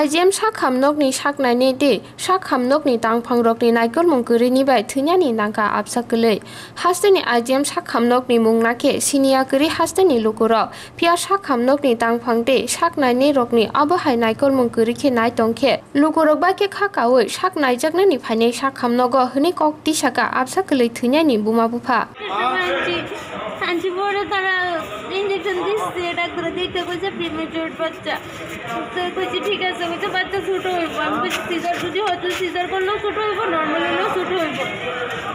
IGM sakhamnokni saknaini de sakhamnokni tangphangrokni naikol mongkuri bai thunyani nangka absakului hasteni IGM sakhamnokni mungnake sinia kuri hasteni lukurok pia sakhamnokni tangphangde saknaini rokni abahai naikol mongkuri khe nai tongkhe lukurok ba ke khakaui saknaijaknani phaine sakhamnogo hni kok tisaka absakului thunyani buma bufa আনছি পরে তারা injection দিচ্ছে doctor দেখতে কইছে premature বাচ্চা তো কইছে ঠিক আছে কইছে বাচ্চা ছোট হইব আমি কইছি সিজার যদি হয়তো সিজার করলেও ছোট হইব নর্মাল হলেও ছোট হইব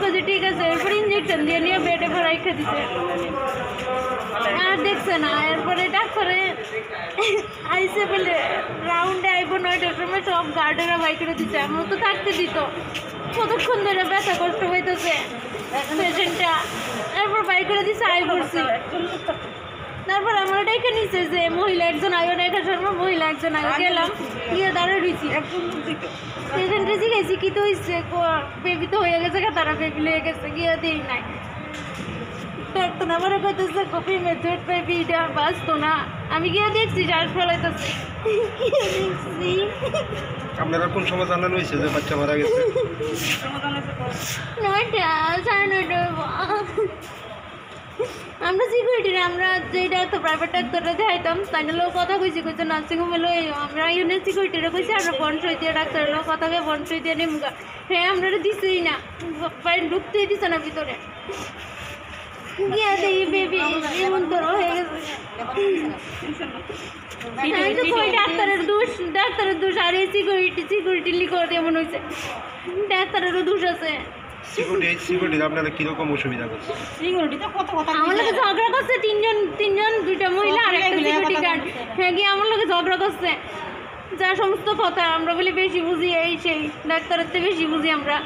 কইছে ঠিক আছে এরপরে ইঞ্জেকশন দিয়ে নিয়ে বেডে ভরাই খেয়ে দিছে আর দেখছে না এরপরে ডাক্তারে আইসে বলে রাউন্ডে আইব 9টার সময় সব গার্ডেরা বাই করে দিচ্ছে আমার তো থাকতে দিত কতক্ষণ ধরে ব্যথা কষ্ট হইতেছে পেশেন্টটা এরপর বাই করে দিচ্ছে আই পড়ছি তারপর আমার ডেকে নিচ্ছে যে মহিলা একজন আয়ো দেখার সময় মহিলা একজন আয়ো গেলাম গিয়ে দাঁড়িয়ে রয়েছি পেশেন্টে জিজ্ঞেসি কি তো হয়েছে বেবি তো হয়ে গেছে তারা বেবি লেগে গেছে গিয়ে দিই নাই ডাক্তার আমার কইতেছে কপি মেথড বেবিটা বাঁচতো না আমি গিয়ে দেখছি শ্বাস ফলাইতেছে দেখছি আপনারা কোন সময় জানানো হয়েছে যে বাচ্চা মারা গেছে? 9টা 9:30 আমরা সিকিউরিটি আমরা যেটা তো প্রাইভেট ডাক্তাররা দেখাইতাম তাই লোক কথা কইছি কইছে নার্সিং হোমে লই আমরা ইউনিট সিকিউরিটিরা কইছি আমরা বনসই দিয়ে ডাক্তারের লোক কথাকে বনসই দিয়ে নিমুগা হ্যাঁ আমরা দিচ্ছিই না বাইরে ঢুকতেই দিচ্ছে না ভিতরে গিয়ে দেখি বেবি এমন তোর হয়ে গেছে ডাক্তারের দোষ আর এই সিকিউরিটি লিখো এমন হয়েছে ডাক্তারেরও দোষ আছে সিকিউরিটি আপনারা কিরকম অসুবিধা করছে? আমার লোকে ঝগড়া করছে তিনজন দুইটা মহিলা আর একটা সিকিউরিটি গার্ড হ্যাঁ গিয়ে আমার লোকে ঝগড়া করছে যা সমস্ত কথা আমরা বলি বেশি বুঝি এই সেই ডাক্তারের থেকে বেশি বুঝি আমরা